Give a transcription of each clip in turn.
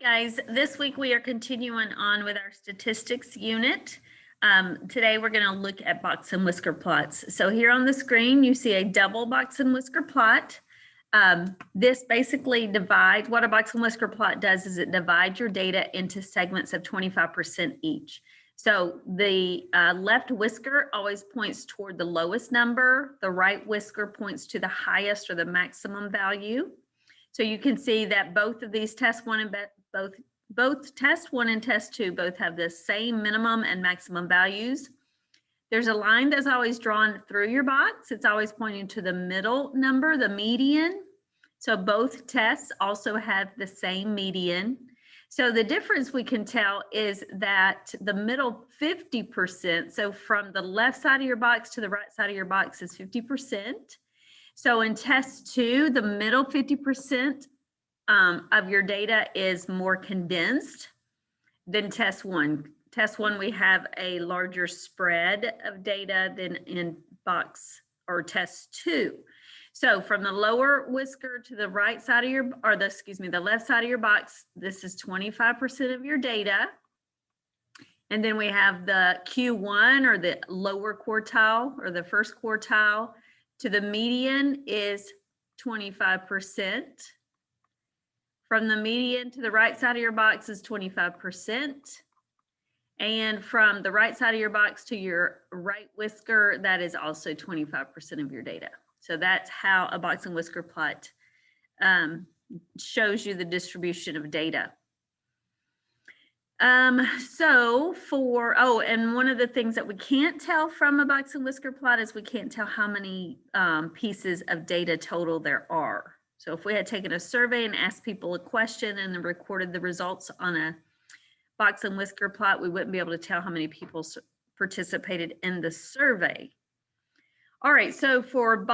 Guys, this week we are continuing on with our statistics unit. Today we're going to look at box and whisker plots. So here on the screen you see a double box and whisker plot. This basically divides, what a box and whisker plot does is it divides your data into segments of 25% each. So the left whisker always points toward the lowest number. The right whisker points to the highest or the maximum value. So you can see that both of these test one and both test one and test two both have the same minimum and maximum values. There's a line that's always drawn through your box. It's always pointing to the middle number, the median. So both tests also have the same median. So the difference we can tell is that the middle 50%, so from the left side of your box to the right side of your box is 50%. So in test two, the middle 50% of your data is more condensed than test one. Test one, we have a larger spread of data than in box or test two. So from the lower whisker to the right side of your, or the, excuse me, the left side of your box, this is 25% of your data. And then we have the Q1 or the lower quartile or the first quartile to the median is 25%. From the median to the right side of your box is 25%. And from the right side of your box to your right whisker, that is also 25% of your data. So that's how a box and whisker plot shows you the distribution of data. So for, and one of the things that we can't tell from a box and whisker plot is we can't tell how many pieces of data total there are. So if we had taken a survey and asked people a question and then recorded the results on a box and whisker plot, we wouldn't be able to tell how many people participated in the survey. All right, so for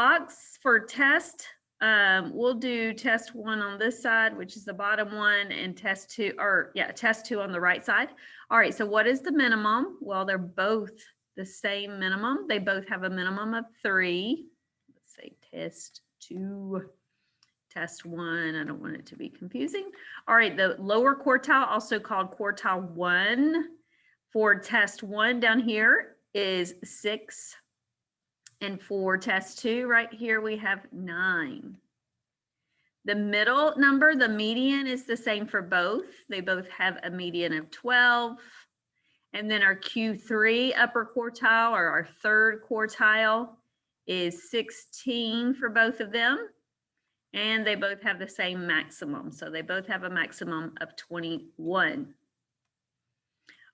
test, we'll do test one on this side, which is the bottom one, and test two on the right side. All right, so what is the minimum? Well, they're both the same minimum. They both have a minimum of 3. Let's say test 2, test 1. I don't want it to be confusing. All right, the lower quartile, also called quartile 1, for test 1 down here is 6. And for test 2 right here, we have 9. The middle number, the median, is the same for both. They both have a median of 12. And then our Q3 upper quartile, or our third quartile, is 16 for both of them. And they both have the same maximum. So they both have a maximum of 21.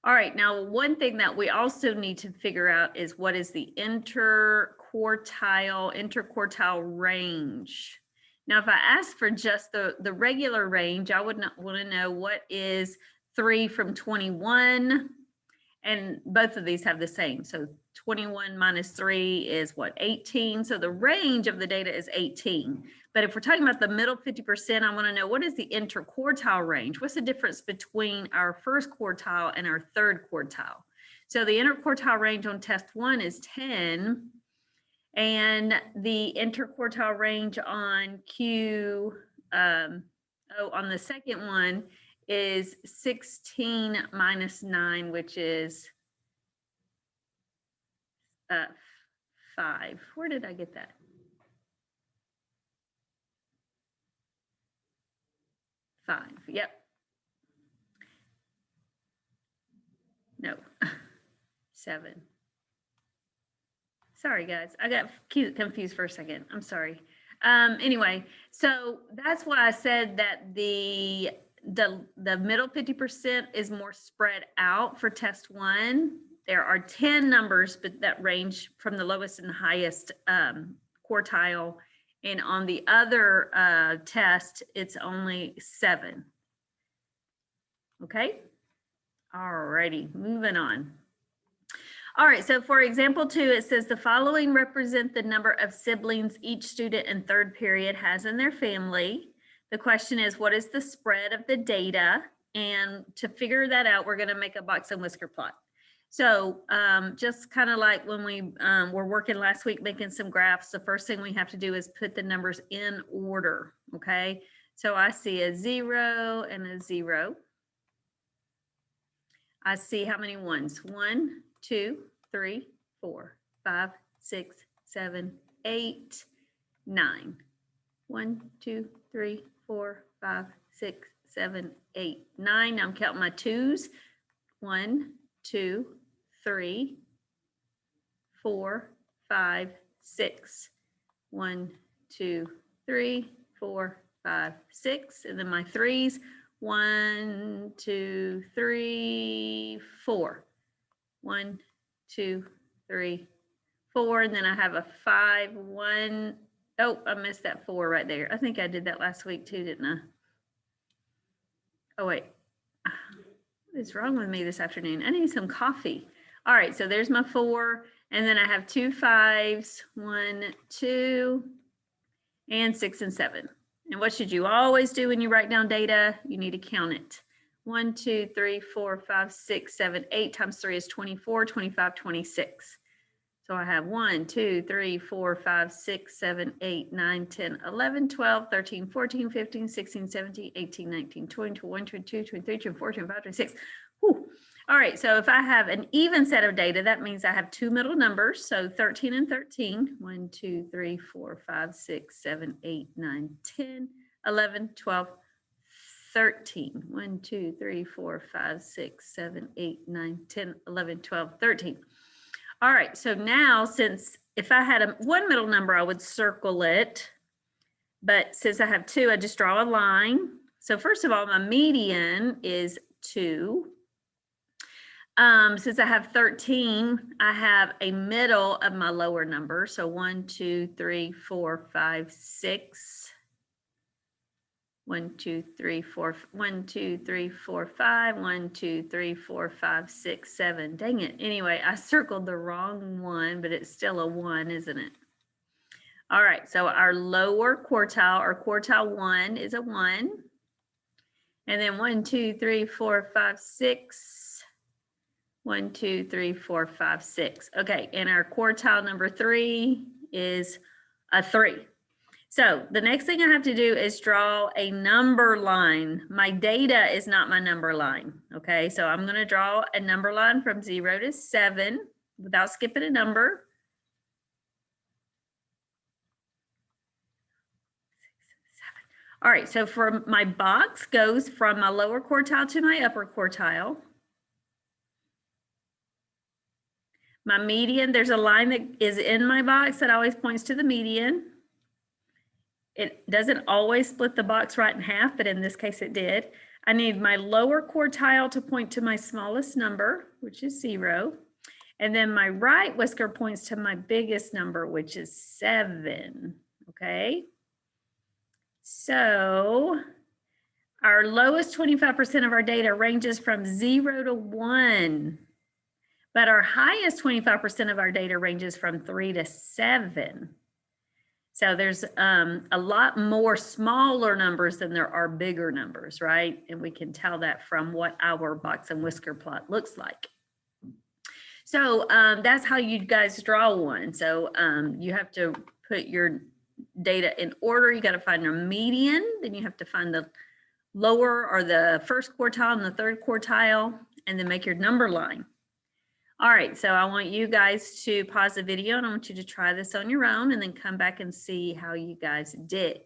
All right, now one thing that we also need to figure out is what is the interquartile range. Now, if I ask for just the regular range, I would not want to know what is 3 from 21, and both of these have the same. So 21 minus 3 is what, 18? So the range of the data is 18. But if we're talking about the middle 50%, I want to know what is the interquartile range? What's the difference between our first quartile and our third quartile? So the interquartile range on test 1 is 10. And the interquartile range on on the second one is 16 minus 9, which is 5. Where did I get that? Five. Yep. No. 7. Sorry, guys. I got confused for a second. I'm sorry. Anyway, so that's why I said that the middle 50% is more spread out for test 1. There are 10 numbers, but that range from the lowest and highest quartile. And on the other test, it's only 7. Okay. All righty, moving on. All right, so for example 2, it says the following represent the number of siblings each student in third period has in their family. The question is, what is the spread of the data? And to figure that out, we're going to make a box and whisker plot. So just kind of like when we were working last week making some graphs, the first thing we have to do is put the numbers in order, okay? So I see a 0 and a 0. I see how many ones? 1, 2, 3, 4, 5, 6, 7, 8, 9. 1, 2, 3, 4, 5, 6, 7, 8, 9. Now I'm counting my twos. 1, 2, 3, 4, 5, 6. 1, 2, 3, 4, 5, 6. And then my threes. 1, 2, 3, 4. 1, 2, 3, 4. And then I have a 5, 1. Oh, I missed that 4 right there. I think I did that last week too, didn't I? Oh, wait. What is wrong with me this afternoon? I need some coffee. All right, so there's my 4. And then I have 2 5s, 1, 2, and 6 and 7. And what should you always do when you write down data? You need to count it. 1, 2, 3, 4, 5, 6, 7, 8 times 3 is 24, 25, 26. So I have 1, 2, 3, 4, 5, 6, 7, 8, 9, 10, 11, 12, 13, 14, 15, 16, 17, 18, 19, 20, 21, 22, 23, 24, 25, 26. Whew. All right, so if I have an even set of data, that means I have 2 middle numbers. So 13 and 13. 1, 2, 3, 4, 5, 6, 7, 8, 9, 10, 11, 12, 13. 1, 2, 3, 4, 5, 6, 7, 8, 9, 10, 11, 12, 13. All right, so now since if I had one middle number, I would circle it. But since I have 2, I just draw a line. So first of all, my median is 2. Since I have 13, I have a middle of my lower number. So 1, 2, 3, 4, 5, 6. 1, 2, 3, 4, 1, 2, 3, 4, 5, 1, 2, 3, 4, 5, 6, 7. Dang it. Anyway, I circled the wrong one, but it's still a 1, isn't it? All right, so our lower quartile, or quartile 1 is a 1. And then 1, 2, 3, 4, 5, 6. 1, 2, 3, 4, 5, 6. Okay, and our quartile number 3 is a 3. So the next thing I have to do is draw a number line. My data is not my number line, okay? So I'm gonna draw a number line from 0 to 7 without skipping a number. 6, 7. All right, so for my box goes from my lower quartile to my upper quartile. My median, there's a line that is in my box that always points to the median. It doesn't always split the box right in half, but in this case it did. I need my lower quartile to point to my smallest number, which is 0. And then my right whisker points to my biggest number, which is 7, okay? So our lowest 25% of our data ranges from 0 to 1, but our highest 25% of our data ranges from 3 to 7. So there's a lot more smaller numbers than there are bigger numbers, right? And we can tell that from what our box and whisker plot looks like. So that's how you guys draw one. So you have to put your data in order. You got to find your median, then you have to find the lower or the first quartile and the third quartile, and then make your number line. All right, so I want you guys to pause the video and I want you to try this on your own and then come back and see how you guys did.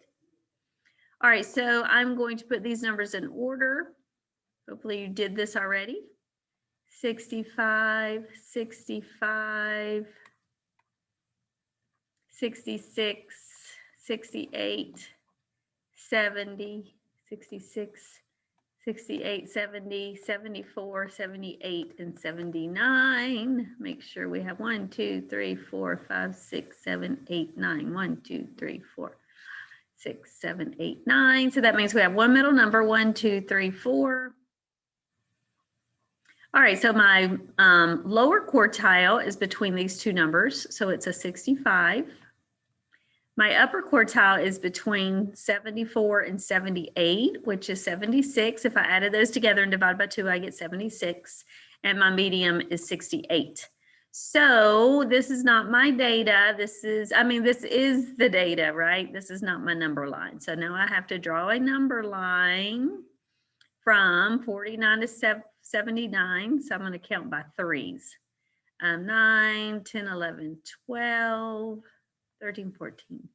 All right, so I'm going to put these numbers in order. Hopefully you did this already. 65, 65, 66, 68, 70, 66, 68, 70, 74, 78, and 79. Make sure we have 1, 2, 3, 4, 5, 6, 7, 8, 9. 1, 2, 3, 4, 6, 7, 8, 9. So that means we have one middle number, 1, 2, 3, 4. All right, so my lower quartile is between these two numbers, so it's a 65. My upper quartile is between 74 and 78, which is 76. If I added those together and divide by 2, I get 76. And my median is 68. So this is not my data. This is the data, right? This is not my number line. So now I have to draw a number line from 49 to 79. So I'm going to count by threes. 9, 10, 11, 12, 13, 14,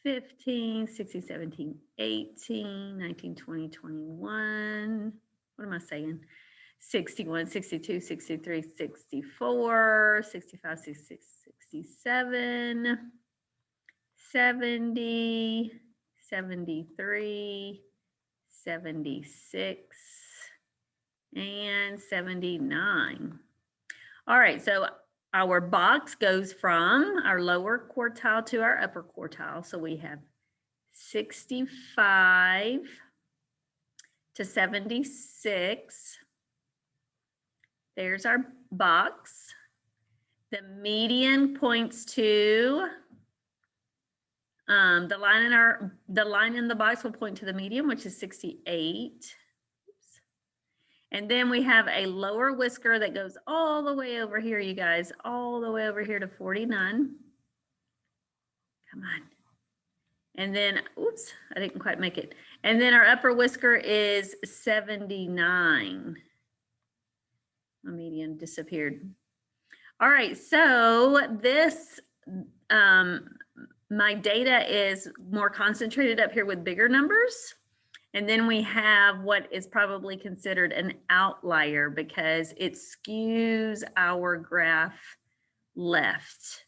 15, 16, 17, 18, 19, 20, 21. What am I saying? 61, 62, 63, 64, 65, 66, 67, 70, 73, 76, and 79. All right, so our box goes from our lower quartile to our upper quartile. So we have 65 to 76. There's our box. The median points to the line in the box will point to the median, which is 68. Oops. And then we have a lower whisker that goes all the way over here, you guys, all the way over here to 49. Come on. And then, oops, I didn't quite make it. And then our upper whisker is 79. My median disappeared. All right, so this, my data is more concentrated up here with bigger numbers. And then we have what is probably considered an outlier because it skews our graph left.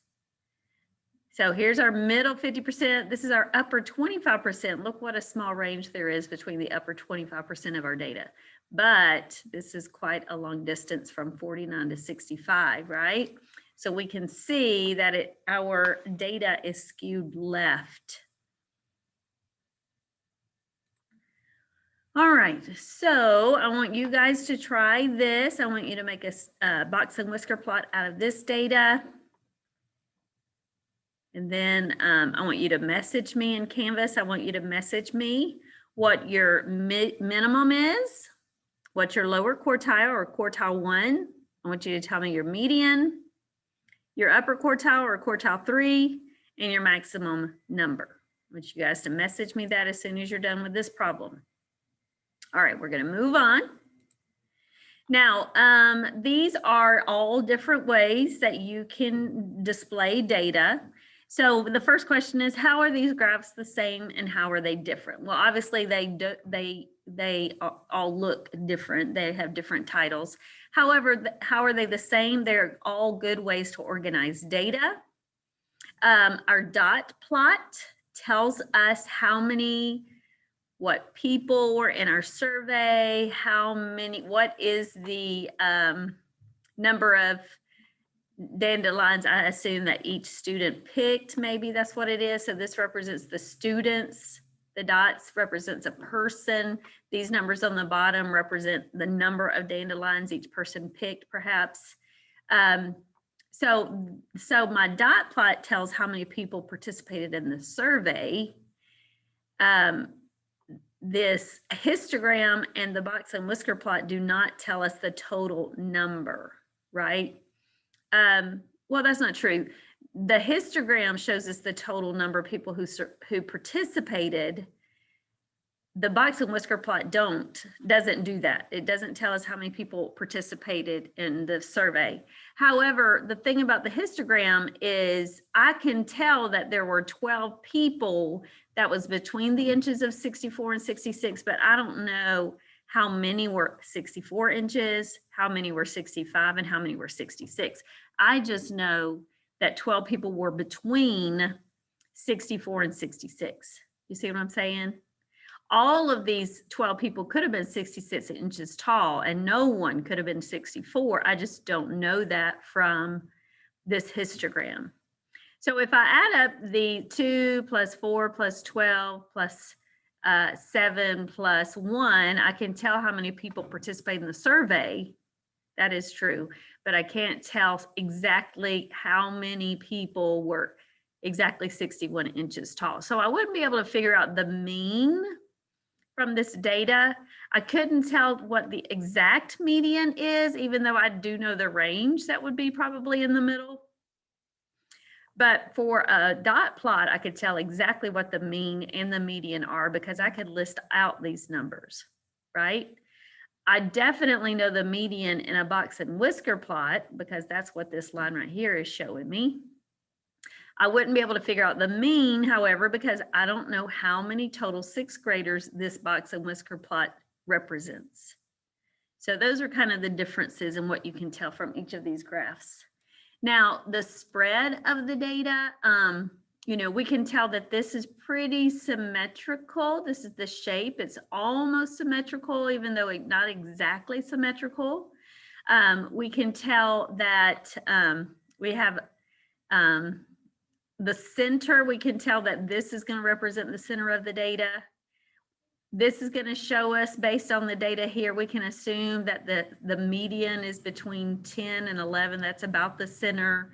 So here's our middle 50%. This is our upper 25%. Look what a small range there is between the upper 25% of our data. But this is quite a long distance from 49 to 65, right? So we can see that our data is skewed left. All right, so I want you guys to try this. I want you to make a box and whisker plot out of this data. And then I want you to message me in Canvas. I want you to message me what your minimum is, what your lower quartile or quartile 1. I want you to tell me your median, your upper quartile or quartile 3, and your maximum number. I want you guys to message me that as soon as you're done with this problem. All right, we're going to move on. Now, these are all different ways that you can display data. So the first question is, how are these graphs the same and how are they different? Well, obviously they all look different. They have different titles. However, how are they the same? They're all good ways to organize data. Our dot plot tells us how many what people were in our survey, what is the number of dandelions I assume that each student picked, maybe that's what it is. So this represents the students, the dots represents a person. These numbers on the bottom represent the number of dandelions each person picked perhaps. So my dot plot tells how many people participated in the survey. This histogram and the box and whisker plot do not tell us the total number, right? Well, that's not true. The histogram shows us the total number of people who participated. The box and whisker plot doesn't do that. It doesn't tell us how many people participated in the survey. However, the thing about the histogram is I can tell that there were 12 people that was between the inches of 64 and 66, but I don't know how many were 64 inches, how many were 65, and how many were 66. I just know that 12 people were between 64 and 66. You see what I'm saying? All of these 12 people could have been 66 inches tall and no one could have been 64. I just don't know that from this histogram. So if I add up the 2 plus 4 plus 12 plus 7 plus 1, I can tell how many people participate in the survey. That is true, but I can't tell exactly how many people were exactly 61 inches tall. So I wouldn't be able to figure out the mean from this data. I couldn't tell what the exact median is, even though I do know the range that would be probably in the middle. But for a dot plot, I could tell exactly what the mean and the median are because I could list out these numbers, right? I definitely know the median in a box and whisker plot because that's what this line right here is showing me. I wouldn't be able to figure out the mean, however, because I don't know how many total sixth graders this box and whisker plot represents. So those are kind of the differences in what you can tell from each of these graphs. Now, the spread of the data, we can tell that this is pretty symmetrical. This is the shape. It's almost symmetrical, even though it's not exactly symmetrical. We can tell that we have the center. We can tell that this is going to represent the center of the data. This is going to show us, based on the data here, we can assume that the median is between 10 and 11. That's about the center.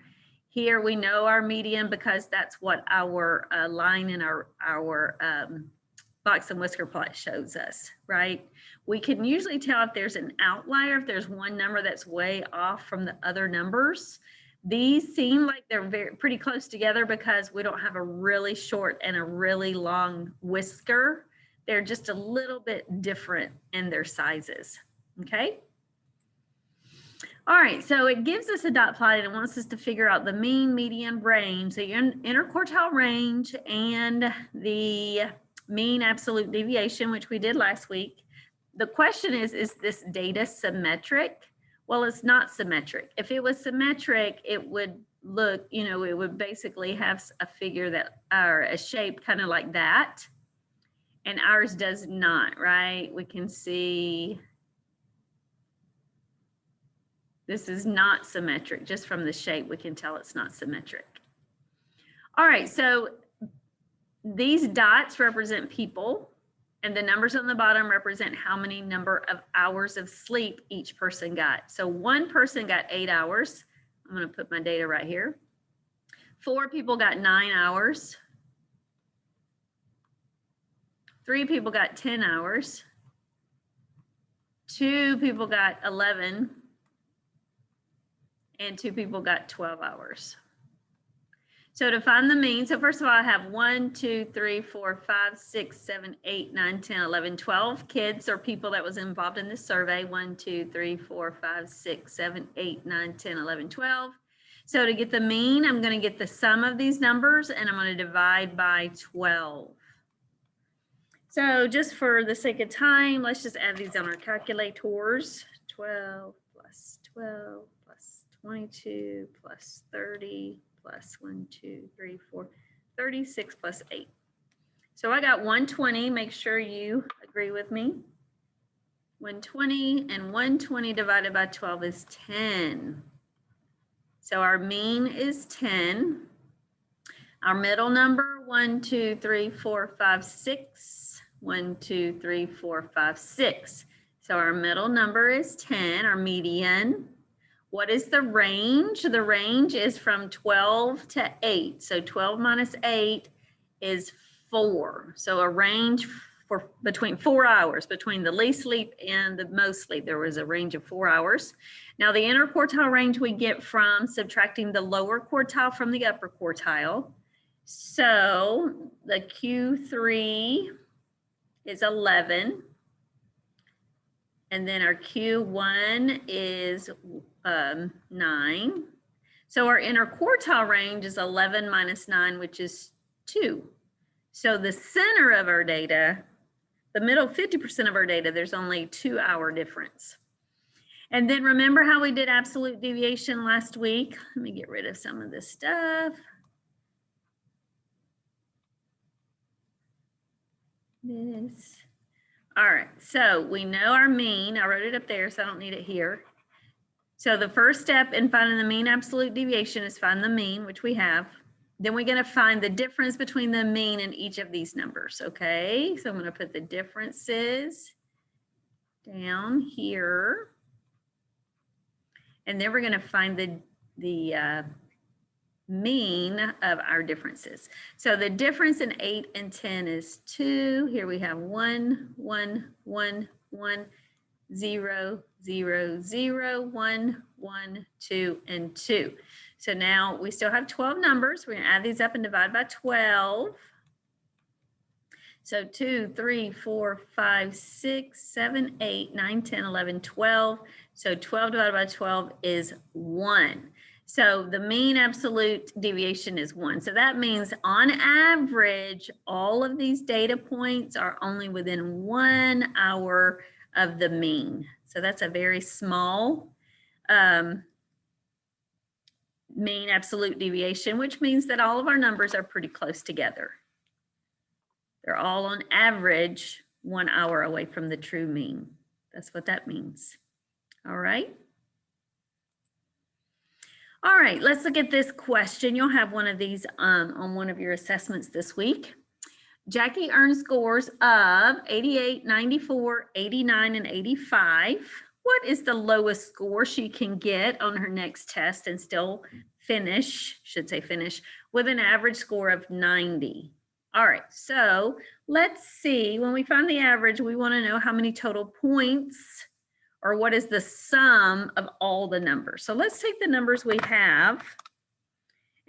Here we know our median because that's what our line in our box and whisker plot shows us, right? We can usually tell if there's an outlier, if there's one number that's way off from the other numbers. These seem like they're pretty close together because we don't have a really short and a really long whisker. They're just a little bit different in their sizes, okay? All right, so it gives us a dot plot and it wants us to figure out the mean, median, range, the interquartile range, and the mean absolute deviation, which we did last week. The question is this data symmetric? Well, it's not symmetric. If it was symmetric, it would look, it would basically have a figure that, or a shape kind of like that. And ours does not, right? We can see this is not symmetric. Just from the shape, we can tell it's not symmetric. All right, so these dots represent people, and the numbers on the bottom represent how many number of hours of sleep each person got. So one person got 8 hours. I'm going to put my data right here. 4 people got 9 hours. 3 people got 10 hours. 2 people got 11. And 2 people got 12 hours. So to find the mean, so first of all, I have 1, 2, 3, 4, 5, 6, 7, 8, 9, 10, 11, 12 kids or people that was involved in this survey. 1, 2, 3, 4, 5, 6, 7, 8, 9, 10, 11, 12. So to get the mean, I'm going to get the sum of these numbers and I'm going to divide by 12. So just for the sake of time, let's just add these on our calculators. 12 plus 12 plus 22 plus 30 plus 1, 2, 3, 4, 36 plus 8. So I got 120. Make sure you agree with me. 120 and 120 divided by 12 is 10. So our mean is 10. Our middle number, 1, 2, 3, 4, 5, 6. 1, 2, 3, 4, 5, 6. So our middle number is 10, our median. What is the range? The range is from 12 to 8. So 12 minus 8 is 4. So a range for between 4 hours, between the least sleep and the most sleep, there was a range of 4 hours. Now the interquartile range we get from subtracting the lower quartile from the upper quartile. So the Q3 is 11. And then our Q1 is 9. So our interquartile range is 11 minus 9, which is 2. So the center of our data, the middle 50% of our data, there's only 2 hour difference. And then remember how we did absolute deviation last week? Let me get rid of some of this stuff. This. All right, so we know our mean. I wrote it up there, so I don't need it here. So the first step in finding the mean absolute deviation is find the mean, which we have. Then we're going to find the difference between the mean and each of these numbers, okay? So I'm going to put the differences down here. And then we're going to find the mean of our differences. So the difference in 8 and 10 is 2. Here we have 1, 1, 1, 1, 0, 0, 0, 1, 1, 2, and 2. So now we still have 12 numbers. We're going to add these up and divide by 12. So 2, 3, 4, 5, 6, 7, 8, 9, 10, 11, 12. So 12 divided by 12 is 1. So the mean absolute deviation is 1. So that means on average, all of these data points are only within 1 hour of the mean. So that's a very small mean absolute deviation, which means that all of our numbers are pretty close together. They're all on average 1 hour away from the true mean. That's what that means. All right. All right, let's look at this question. You'll have one of these on one of your assessments this week. Jackie earned scores of 88, 94, 89, and 85. What is the lowest score she can get on her next test and still finish, with an average score of 90? All right, so let's see. When we find the average, we want to know how many total points, or what is the sum of all the numbers. So let's take the numbers we have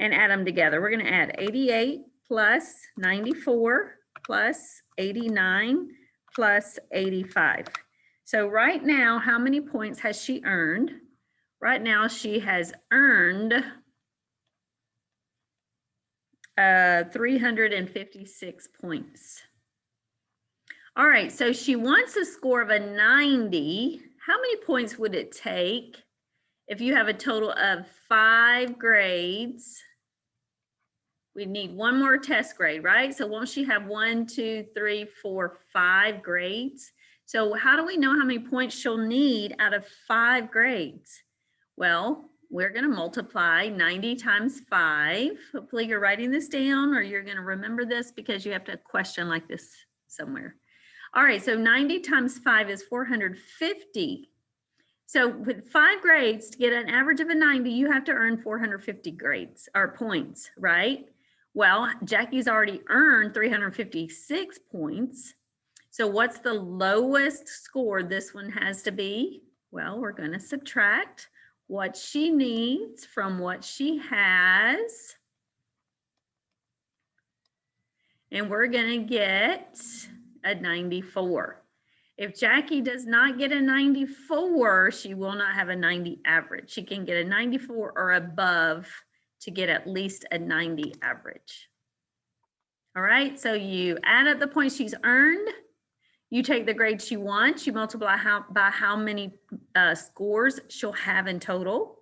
and add them together. We're going to add 88 plus 94 plus 89 plus 85. So right now, how many points has she earned? Right now, she has earned 356 points. All right, so she wants a score of a 90. How many points would it take if you have a total of 5 grades? We need one more test grade, right? So won't she have 1, 2, 3, 4, 5 grades? So how do we know how many points she'll need out of 5 grades? Well, we're going to multiply 90 times 5. Hopefully you're writing this down, or you're going to remember this because you have a question like this somewhere. All right, so 90 times 5 is 450. So with 5 grades, to get an average of a 90, you have to earn 450 grades or points, right? Well, Jackie's already earned 356 points. So what's the lowest score this one has to be? Well, we're going to subtract what she needs from what she has. And we're going to get a 94. If Jackie does not get a 94, she will not have a 90 average. She can get a 94 or above to get at least a 90 average. All right, so you add up the points she's earned. You take the grade she wants. You multiply by how many scores she'll have in total.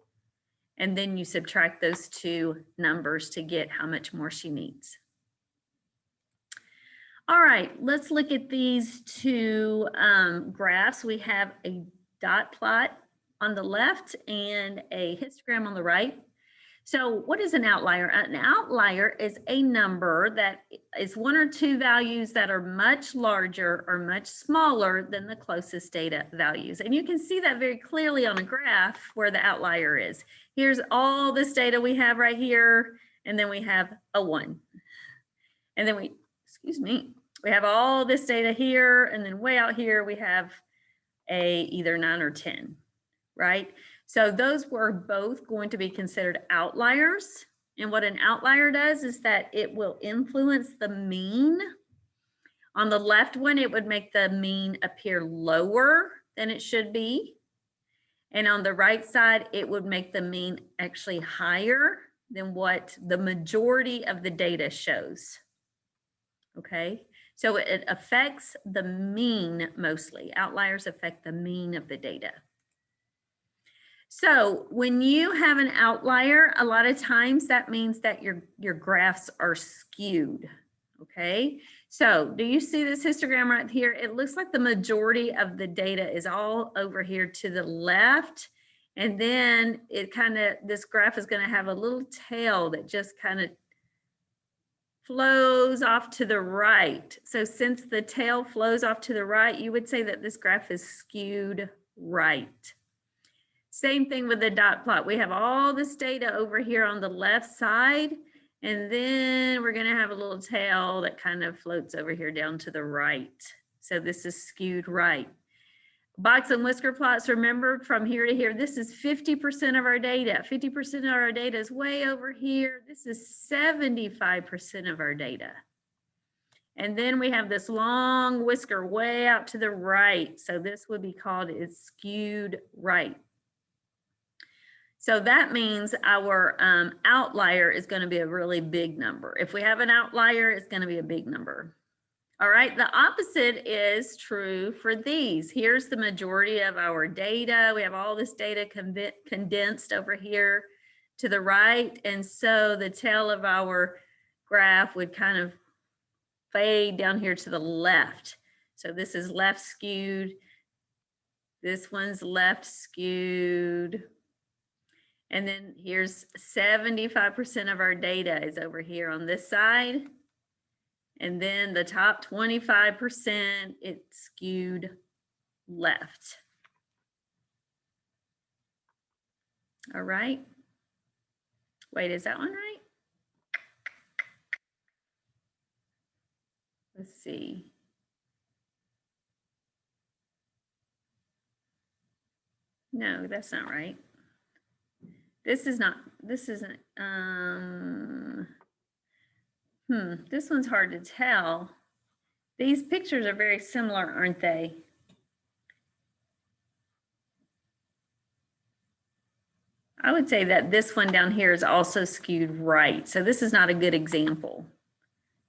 And then you subtract those two numbers to get how much more she needs. All right, let's look at these two graphs. We have a dot plot on the left and a histogram on the right. So what is an outlier? An outlier is a number that is one or two values that are much larger or much smaller than the closest data values. And you can see that very clearly on a graph where the outlier is. Here's all this data we have right here, and then we have a 1. And then we have all this data here, and then way out here we have a either 9 or 10, right? So those were both going to be considered outliers. And what an outlier does is that it will influence the mean. On the left one, it would make the mean appear lower than it should be. And on the right side, it would make the mean actually higher than what the majority of the data shows. Okay, so it affects the mean mostly. Outliers affect the mean of the data. So when you have an outlier, a lot of times that means that your graphs are skewed, okay? So do you see this histogram right here? It looks like the majority of the data is all over here to the left. And then this graph is gonna have a little tail that just kind of flows off to the right. So since the tail flows off to the right, you would say that this graph is skewed right. Same thing with the dot plot. We have all this data over here on the left side, and then we're going to have a little tail that kind of floats over here down to the right. So this is skewed right. Box and whisker plots, remember, from here to here, this is 50% of our data. 50% of our data is way over here. This is 75% of our data. And then we have this long whisker way out to the right. So this would be called is skewed right. So that means our outlier is going to be a really big number. If we have an outlier, it's going to be a big number. All right, the opposite is true for these. Here's the majority of our data. We have all this data condensed over here to the right. And so the tail of our graph would kind of fade down here to the left. So this is left skewed. This one's left skewed. And then here's 75% of our data is over here on this side. And then the top 25%, it's skewed left. All right. Wait, is that one right? Let's see. No, that's not right. This is not, this isn't, this one's hard to tell. These pictures are very similar, aren't they? I would say that this one down here is also skewed right. So this is not a good example.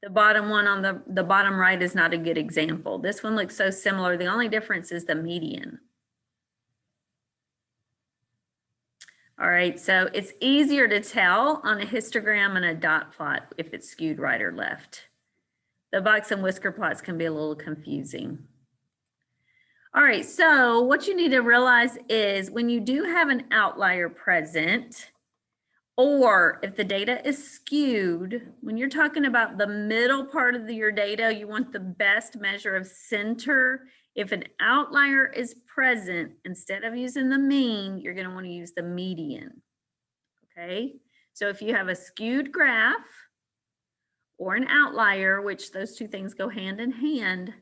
The bottom one on the bottom right is not a good example. This one looks so similar. The only difference is the median. All right, so it's easier to tell on a histogram and a dot plot if it's skewed right or left. The box and whisker plots can be a little confusing. All right, so what you need to realize is when you do have an outlier present, or if the data is skewed, when you're talking about the middle part of your data, you want the best measure of center. If an outlier is present, instead of using the mean, you're going to want to use the median. Okay, so if you have a skewed graph or an outlier, which those two things go hand in hand,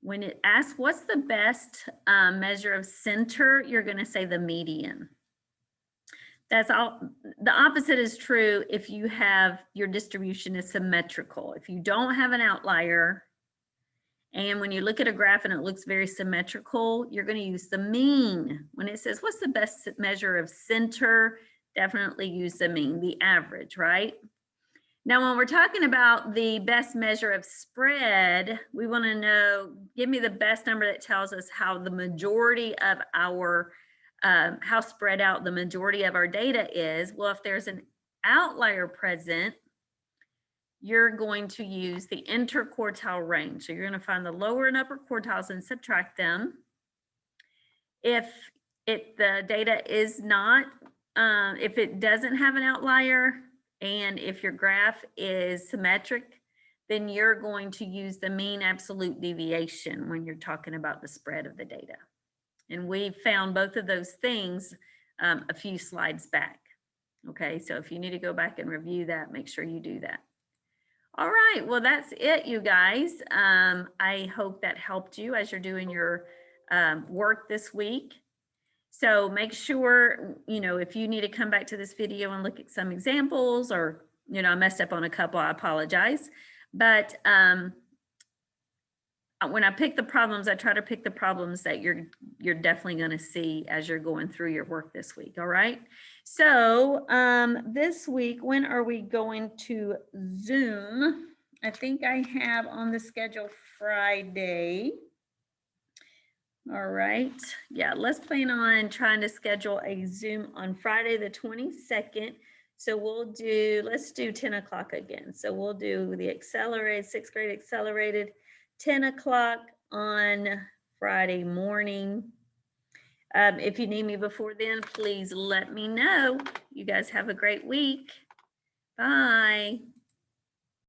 when it asks what's the best measure of center, you're going to say the median. That's all. The opposite is true if you have your distribution is symmetrical. If you don't have an outlier, and when you look at a graph and it looks very symmetrical, you're going to use the mean. When it says what's the best measure of center, definitely use the mean, the average, right? Now, when we're talking about the best measure of spread, we want to know, give me the best number that tells us how the majority of our, how spread out the majority of our data is. Well, if there's an outlier present, you're going to use the interquartile range. So you're going to find the lower and upper quartiles and subtract them. If the data is not, if it doesn't have an outlier, and if your graph is symmetric, then you're going to use the mean absolute deviation when you're talking about the spread of the data. And we found both of those things a few slides back. Okay, so if you need to go back and review that, make sure you do that. All right, well, that's it, you guys. I hope that helped you as you're doing your work this week. So make sure, you know, if you need to come back to this video and look at some examples, or, you know, I messed up on a couple, I apologize. But when I pick the problems, I try to pick the problems that you're definitely going to see as you're going through your work this week. All right. So this week, when are we going to Zoom? I think I have on the schedule Friday. All right. Yeah, let's plan on trying to schedule a Zoom on Friday the 22nd. So let's do 10 o'clock again. So we'll do the accelerated, 6th grade accelerated, 10 o'clock on Friday morning. If you need me before then, please let me know. You guys have a great week. Bye.